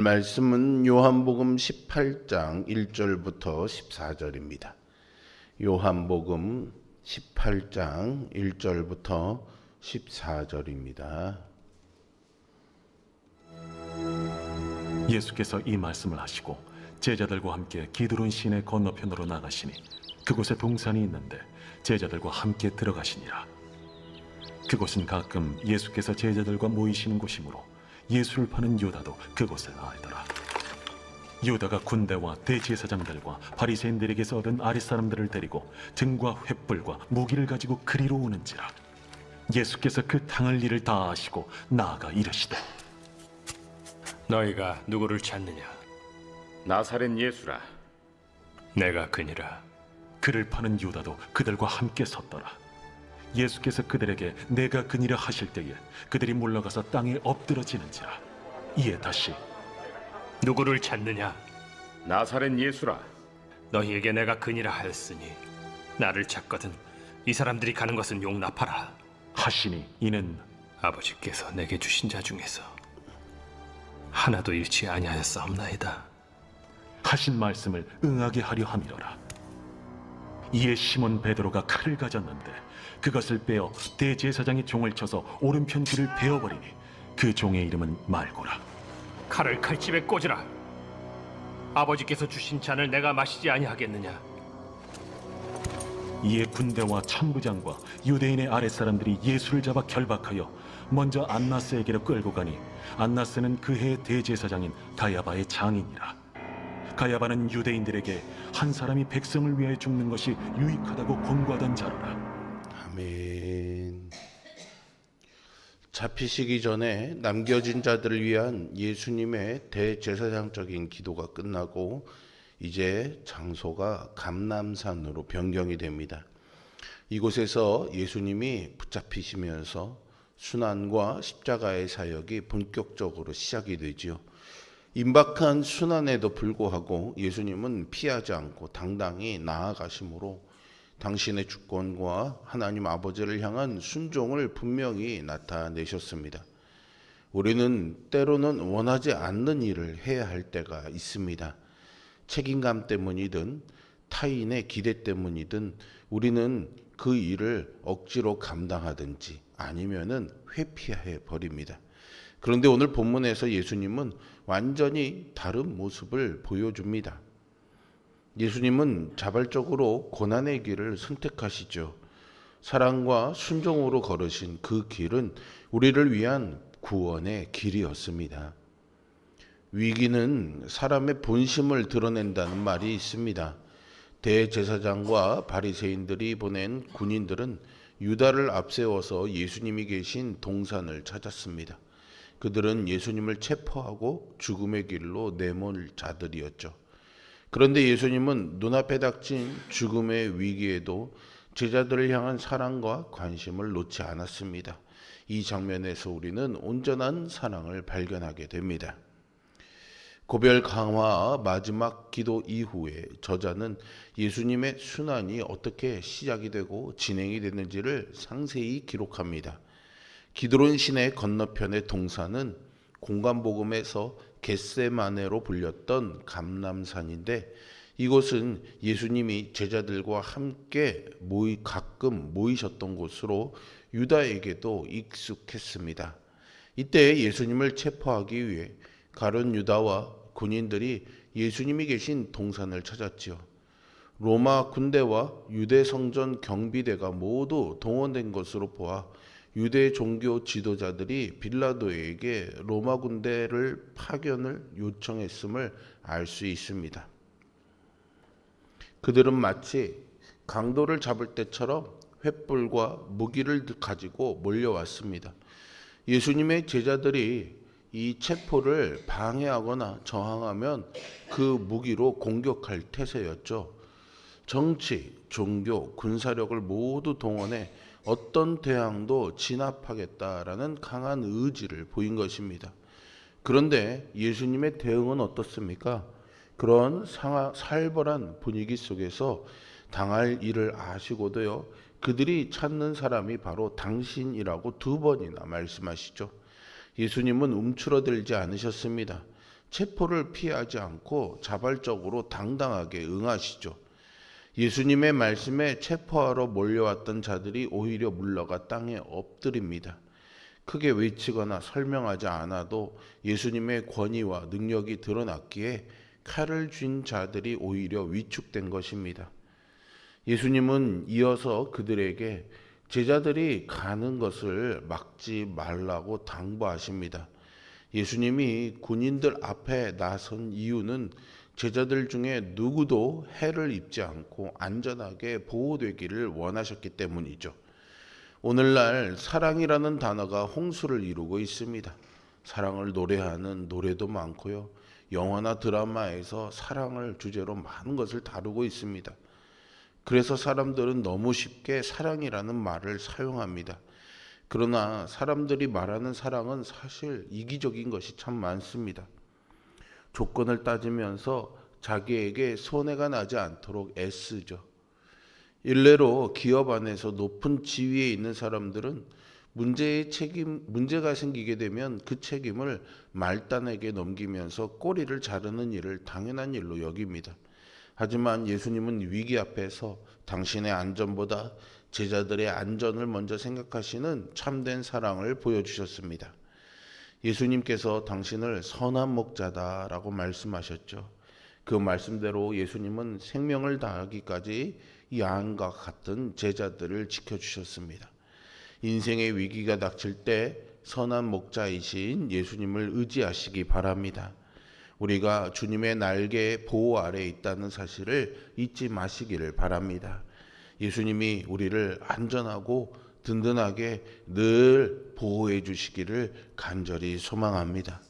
말씀은 요한복음 18장 1절부터 14절입니다. 요한복음 18장 1절부터 14절입니다. 예수께서 이 말씀을 하시고 제자들과 함께 기드론 시내 건너편으로 나가시니 그곳에 동산이 있는데 제자들과 함께 들어가시니라. 그곳은 가끔 예수께서 제자들과 모이시는 곳이므로 예수를 파는 유다도 그곳을 알더라. 유다가 군대와 대제사장들과 바리새인들에게서 얻은 아랫사람들을 데리고 등과 횃불과 무기를 가지고 그리로 오는지라. 예수께서 그 당할 일을 다 아시고 나아가 이르시되, 너희가 누구를 찾느냐? 나사렛 예수라. 내가 그니라. 그를 파는 유다도 그들과 함께 섰더라. 예수께서 그들에게 내가 그니라 하실 때에 그들이 물러가서 땅에 엎드러지는지라. 이에 다시 누구를 찾느냐? 나사렛 예수라. 너희에게 내가 그니라 하였으니 나를 찾거든 이 사람들이 가는 것은 용납하라. 하시니 이는 아버지께서 내게 주신 자 중에서 하나도 잃지 아니하였사옵나이다. 하신 말씀을 응하게 하려 함이로라. 이에 시몬 베드로가 칼을 가졌는데 그것을 빼어 대제사장의 종을 쳐서 오른편 귀를 베어버리니 그 종의 이름은 말고라. 칼을 칼집에 꽂으라. 아버지께서 주신 잔을 내가 마시지 아니하겠느냐? 이에 군대와 천부장과 유대인의 아랫사람들이 예수를 잡아 결박하여 먼저 안나스에게로 끌고 가니 안나스는 그 해의 대제사장인 가야바의 장인이라. 가야바는 유대인들에게 한 사람이 백성을 위하여 죽는 것이 유익하다고 권고하던 자로라. 아멘. 잡히시기 전에 남겨진 자들을 위한 예수님의 대제사장적인 기도가 끝나고 이제 장소가 감람산으로 변경이 됩니다. 이곳에서 예수님이 붙잡히시면서 순환과 십자가의 사역이 본격적으로 시작이 되지요. 임박한 순환에도 불구하고 예수님은 피하지 않고 당당히 나아가심으로 당신의 주권과 하나님 아버지를 향한 순종을 분명히 나타내셨습니다. 우리는 때로는 원하지 않는 일을 해야 할 때가 있습니다. 책임감 때문이든 타인의 기대 때문이든 우리는 그 일을 억지로 감당하든지 아니면은 회피해 버립니다. 그런데 오늘 본문에서 예수님은 완전히 다른 모습을 보여줍니다. 예수님은 자발적으로 고난의 길을 선택하시죠. 사랑과 순종으로 걸으신 그 길은 우리를 위한 구원의 길이었습니다. 위기는 사람의 본심을 드러낸다는 말이 있습니다. 대제사장과 바리새인들이 보낸 군인들은 유다를 앞세워서 예수님이 계신 동산을 찾았습니다. 그들은 예수님을 체포하고 죽음의 길로 내몰 자들이었죠. 그런데 예수님은 눈앞에 닥친 죽음의 위기에도 제자들을 향한 사랑과 관심을 놓지 않았습니다. 이 장면에서 우리는 온전한 사랑을 발견하게 됩니다. 고별 강화 마지막 기도 이후에 저자는 예수님의 순환이 어떻게 시작이 되고 진행이 됐는지를 상세히 기록합니다. 기드론 시내 건너편의 동산은 공간복음에서 겟세마네로 불렸던 감람산인데 이곳은 예수님이 제자들과 함께 가끔 모이셨던 곳으로 유다에게도 익숙했습니다. 이때 예수님을 체포하기 위해 가룟 유다와 군인들이 예수님이 계신 동산을 찾았지요. 로마 군대와 유대 성전 경비대가 모두 동원된 것으로 보아 유대 종교 지도자들이 빌라도에게 로마 군대를 파견을 요청했음을 알 수 있습니다. 그들은 마치 강도를 잡을 때처럼 횃불과 무기를 가지고 몰려왔습니다. 예수님의 제자들이 이 체포를 방해하거나 저항하면 그 무기로 공격할 태세였죠. 정치, 종교, 군사력을 모두 동원해 어떤 대항도 진압하겠다라는 강한 의지를 보인 것입니다. 그런데 예수님의 대응은 어떻습니까? 그런 살벌한 분위기 속에서 당할 일을 아시고도요, 그들이 찾는 사람이 바로 당신이라고 2번이나 말씀하시죠. 예수님은 움츠러들지 않으셨습니다. 체포를 피하지 않고 자발적으로 당당하게 응하시죠. 예수님의 말씀에 체포하러 몰려왔던 자들이 오히려 물러가 땅에 엎드립니다. 크게 외치거나 설명하지 않아도 예수님의 권위와 능력이 드러났기에 칼을 쥔 자들이 오히려 위축된 것입니다. 예수님은 이어서 그들에게 제자들이 가는 것을 막지 말라고 당부하십니다. 예수님이 군인들 앞에 나선 이유는 제자들 중에 누구도 해를 입지 않고 안전하게 보호되기를 원하셨기 때문이죠. 오늘날 사랑이라는 단어가 홍수를 이루고 있습니다. 사랑을 노래하는 노래도 많고요. 영화나 드라마에서 사랑을 주제로 많은 것을 다루고 있습니다. 그래서 사람들은 너무 쉽게 사랑이라는 말을 사용합니다. 그러나 사람들이 말하는 사랑은 사실 이기적인 것이 참 많습니다. 조건을 따지면서 자기에게 손해가 나지 않도록 애쓰죠. 일례로 기업 안에서 높은 지위에 있는 사람들은 문제가 생기게 되면 그 책임을 말단에게 넘기면서 꼬리를 자르는 일을 당연한 일로 여깁니다. 하지만 예수님은 위기 앞에서 당신의 안전보다 제자들의 안전을 먼저 생각하시는 참된 사랑을 보여주셨습니다. 예수님께서 당신을 선한 목자다라고 말씀하셨죠. 그 말씀대로 예수님은 생명을 다하기까지 양과 같은 제자들을 지켜주셨습니다. 인생의 위기가 닥칠 때 선한 목자이신 예수님을 의지하시기 바랍니다. 우리가 주님의 날개 보호 아래에 있다는 사실을 잊지 마시기를 바랍니다. 예수님이 우리를 안전하고 든든하게 늘 보호해 주시기를 간절히 소망합니다.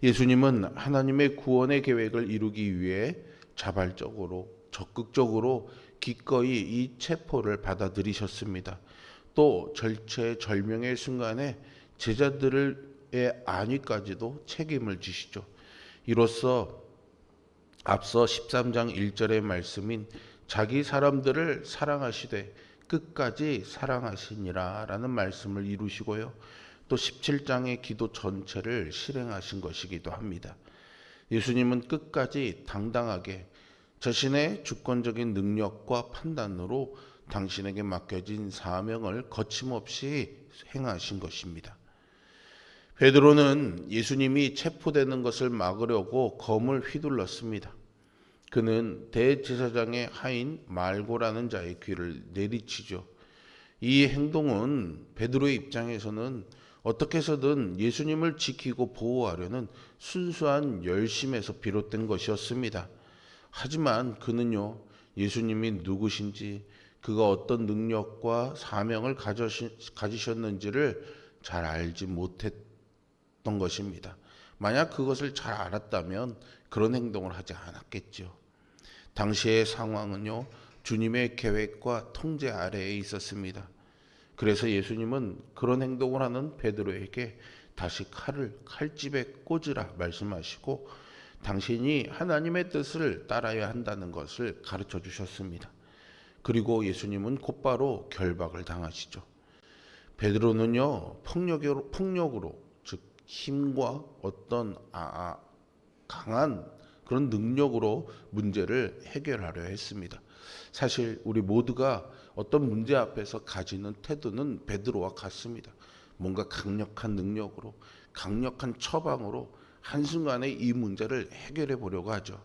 예수님은 하나님의 구원의 계획을 이루기 위해 자발적으로 적극적으로 기꺼이 이 체포를 받아들이셨습니다. 또 절체절명의 순간에 제자들의 안위까지도 책임을 지시죠. 이로써 앞서 13장 1절의 말씀인 자기 사람들을 사랑하시되 끝까지 사랑하시니라 라는 말씀을 이루시고요. 또 17장의 기도 전체를 실행하신 것이기도 합니다. 예수님은 끝까지 당당하게 자신의 주권적인 능력과 판단으로 당신에게 맡겨진 사명을 거침없이 행하신 것입니다. 베드로는 예수님이 체포되는 것을 막으려고 검을 휘둘렀습니다. 그는 대제사장의 하인 말고라는 자의 귀를 내리치죠. 이 행동은 베드로의 입장에서는 어떻게 해서든 예수님을 지키고 보호하려는 순수한 열심에서 비롯된 것이었습니다. 하지만 그는요, 예수님이 누구신지, 그가 어떤 능력과 사명을 가지셨는지를 잘 알지 못했던 것입니다. 만약 그것을 잘 알았다면 그런 행동을 하지 않았겠죠. 당시의 상황은요, 주님의 계획과 통제 아래에 있었습니다. 그래서 예수님은 그런 행동을 하는 베드로에게 다시 칼을 칼집에 꽂으라 말씀하시고 당신이 하나님의 뜻을 따라야 한다는 것을 가르쳐 주셨습니다. 그리고 예수님은 곧바로 결박을 당하시죠. 베드로는요, 폭력으로 즉 힘과 어떤 강한 그런 능력으로 문제를 해결하려 했습니다. 사실 우리 모두가 어떤 문제 앞에서 가지는 태도는 베드로와 같습니다. 뭔가 강력한 능력으로, 강력한 처방으로 한순간에 이 문제를 해결해 보려고 하죠.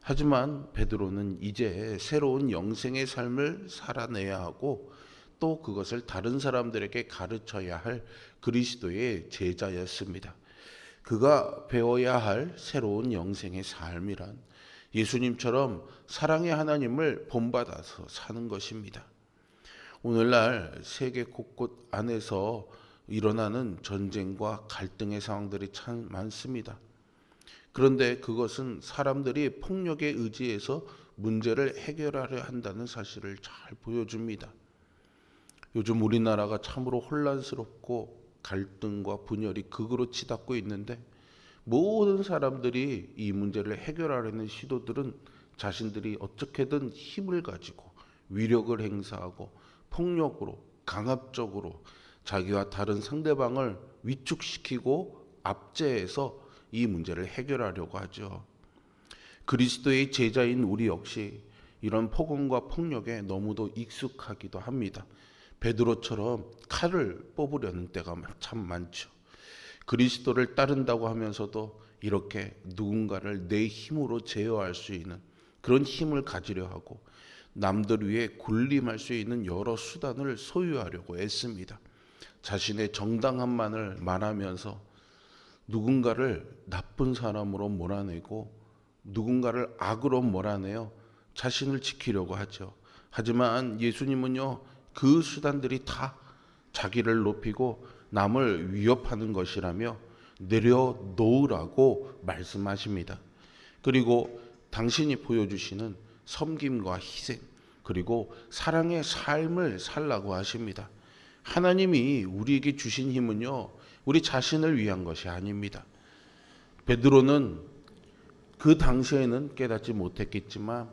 하지만 베드로는 이제 새로운 영생의 삶을 살아내야 하고 또 그것을 다른 사람들에게 가르쳐야 할 그리스도의 제자였습니다. 그가 배워야 할 새로운 영생의 삶이란 예수님처럼 사랑의 하나님을 본받아서 사는 것입니다. 오늘날 세계 곳곳 안에서 일어나는 전쟁과 갈등의 상황들이 참 많습니다. 그런데 그것은 사람들이 폭력에 의지해서 문제를 해결하려 한다는 사실을 잘 보여줍니다. 요즘 우리나라가 참으로 혼란스럽고 갈등과 분열이 극으로 치닫고 있는데 모든 사람들이 이 문제를 해결하려는 시도들은 자신들이 어떻게든 힘을 가지고 위력을 행사하고 폭력으로 강압적으로 자기와 다른 상대방을 위축시키고 압제해서 이 문제를 해결하려고 하죠. 그리스도의 제자인 우리 역시 이런 폭언과 폭력에 너무도 익숙하기도 합니다. 베드로처럼 칼을 뽑으려는 때가 참 많죠. 그리스도를 따른다고 하면서도 이렇게 누군가를 내 힘으로 제어할 수 있는 그런 힘을 가지려 하고 남들 위에 군림할 수 있는 여러 수단을 소유하려고 애씁니다. 자신의 정당함만을 말하면서 누군가를 나쁜 사람으로 몰아내고 누군가를 악으로 몰아내어 자신을 지키려고 하죠. 하지만 예수님은요, 그 수단들이 다 자기를 높이고 남을 위협하는 것이라며 내려놓으라고 말씀하십니다. 그리고 당신이 보여주시는 섬김과 희생 그리고 사랑의 삶을 살라고 하십니다. 하나님이 우리에게 주신 힘은요, 우리 자신을 위한 것이 아닙니다. 베드로는 그 당시에는 깨닫지 못했겠지만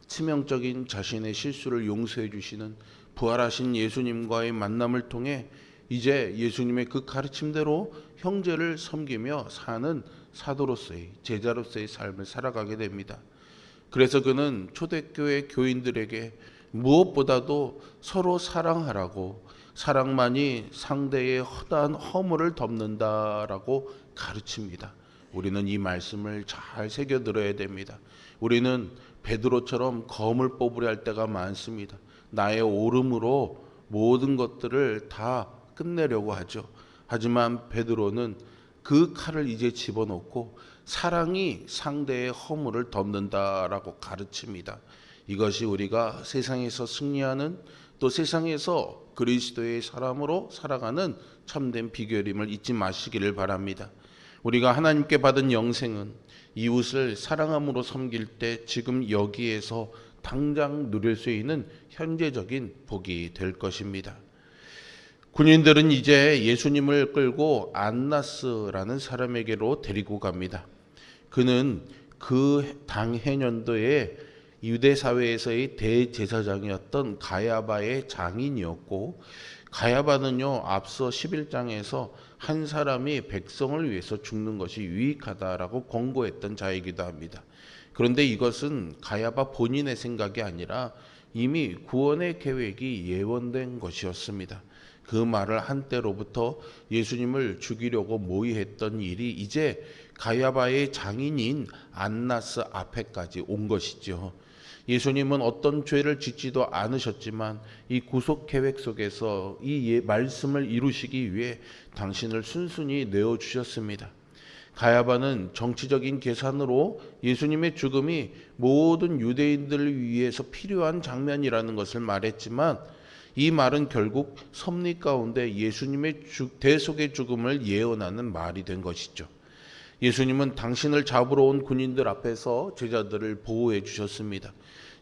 치명적인 자신의 실수를 용서해 주시는 부활하신 예수님과의 만남을 통해 이제 예수님의 그 가르침대로 형제를 섬기며 사는 사도로서의 제자로서의 삶을 살아가게 됩니다. 그래서 그는 초대교회 교인들에게 무엇보다도 서로 사랑하라고, 사랑만이 상대의 허다한 허물을 덮는다라고 가르칩니다. 우리는 이 말씀을 잘 새겨 들어야 됩니다. 우리는 베드로처럼 검을 뽑으려 할 때가 많습니다. 나의 옳음으로 모든 것들을 다 끝내려고 하죠. 하지만 베드로는 그 칼을 이제 집어넣고 사랑이 상대의 허물을 덮는다라고 가르칩니다. 이것이 우리가 세상에서 승리하는, 또 세상에서 그리스도의 사람으로 살아가는 참된 비결임을 잊지 마시기를 바랍니다. 우리가 하나님께 받은 영생은 이웃을 사랑함으로 섬길 때 지금 여기에서 당장 누릴 수 있는 현재적인 복이 될 것입니다. 군인들은 이제 예수님을 끌고 안나스라는 사람에게로 데리고 갑니다. 그는 그 당해년도에 유대 사회에서의 대제사장이었던 가야바의 장인이었고, 가야바는요, 앞서 11장에서 한 사람이 백성을 위해서 죽는 것이 유익하다라고 권고했던 자이기도 합니다. 그런데 이것은 가야바 본인의 생각이 아니라 이미 구원의 계획이 예언된 것이었습니다. 그 말을 한 때로부터 예수님을 죽이려고 모의했던 일이 이제 가야바의 장인인 안나스 앞에까지 온 것이죠. 예수님은 어떤 죄를 짓지도 않으셨지만 이 구속 계획 속에서 이 말씀을 이루시기 위해 당신을 순순히 내어주셨습니다. 가야바는 정치적인 계산으로 예수님의 죽음이 모든 유대인들을 위해서 필요한 장면이라는 것을 말했지만 이 말은 결국 섭리 가운데 예수님의 대속의 죽음을 예언하는 말이 된 것이죠. 예수님은 당신을 잡으러 온 군인들 앞에서 제자들을 보호해 주셨습니다.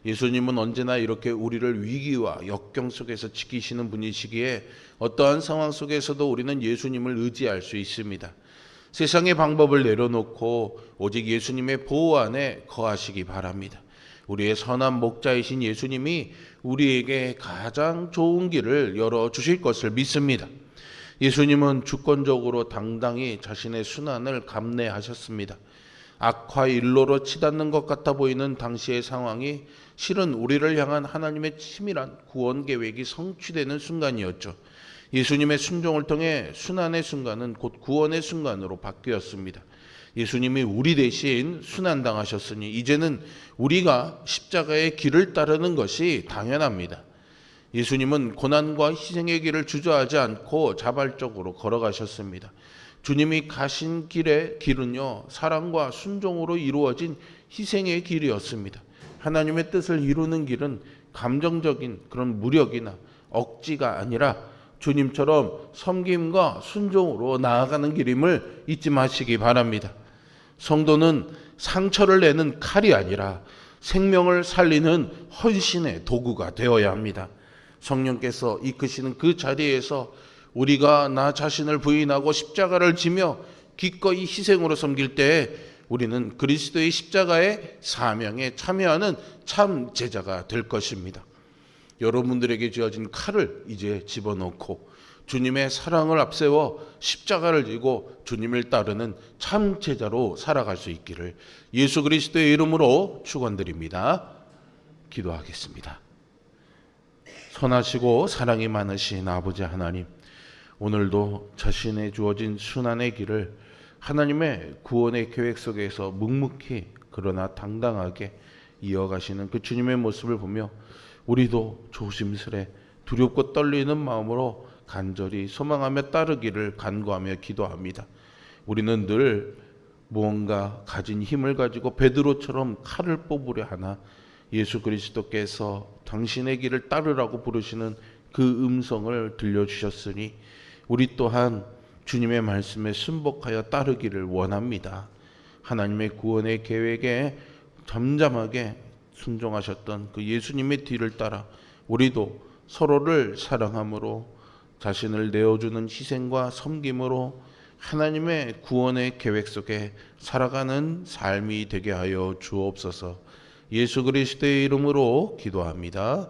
예수님은 언제나 이렇게 우리를 위기와 역경 속에서 지키시는 분이시기에 어떠한 상황 속에서도 우리는 예수님을 의지할 수 있습니다. 세상의 방법을 내려놓고 오직 예수님의 보호 안에 거하시기 바랍니다. 우리의 선한 목자이신 예수님이 우리에게 가장 좋은 길을 열어주실 것을 믿습니다. 예수님은 주권적으로 당당히 자신의 순환을 감내하셨습니다. 악화 일로로 치닫는 것 같아 보이는 당시의 상황이 실은 우리를 향한 하나님의 치밀한 구원 계획이 성취되는 순간이었죠. 예수님의 순종을 통해 순환의 순간은 곧 구원의 순간으로 바뀌었습니다. 예수님이 우리 대신 순환당하셨으니 이제는 우리가 십자가의 길을 따르는 것이 당연합니다. 예수님은 고난과 희생의 길을 주저하지 않고 자발적으로 걸어가셨습니다. 주님이 가신 길은요, 사랑과 순종으로 이루어진 희생의 길이었습니다. 하나님의 뜻을 이루는 길은 감정적인 그런 무력이나 억지가 아니라 주님처럼 섬김과 순종으로 나아가는 길임을 잊지 마시기 바랍니다. 성도는 상처를 내는 칼이 아니라 생명을 살리는 헌신의 도구가 되어야 합니다. 성령께서 이끄시는 그 자리에서 우리가 나 자신을 부인하고 십자가를 지며 기꺼이 희생으로 섬길 때에 우리는 그리스도의 십자가의 사명에 참여하는 참 제자가 될 것입니다. 여러분들에게 주어진 칼을 이제 집어넣고 주님의 사랑을 앞세워 십자가를 지고 주님을 따르는 참 제자로 살아갈 수 있기를 예수 그리스도의 이름으로 축원드립니다. 기도하겠습니다. 선하시고 사랑이 많으신 아버지 하나님, 오늘도 자신의 주어진 순환의 길을 하나님의 구원의 계획 속에서 묵묵히 그러나 당당하게 이어가시는 그 주님의 모습을 보며 우리도 조심스레 두렵고 떨리는 마음으로 간절히 소망하며 따르기를 간구하며 기도합니다. 우리는 늘 무언가 가진 힘을 가지고 베드로처럼 칼을 뽑으려 하나 예수 그리스도께서 당신의 길을 따르라고 부르시는 그 음성을 들려주셨으니 우리 또한 주님의 말씀에 순복하여 따르기를 원합니다. 하나님의 구원의 계획에 잠잠하게 순종하셨던 그 예수님의 뒤를 따라 우리도 서로를 사랑함으로 자신을 내어주는 희생과 섬김으로 하나님의 구원의 계획 속에 살아가는 삶이 되게 하여 주옵소서. 예수 그리스도의 이름으로 기도합니다.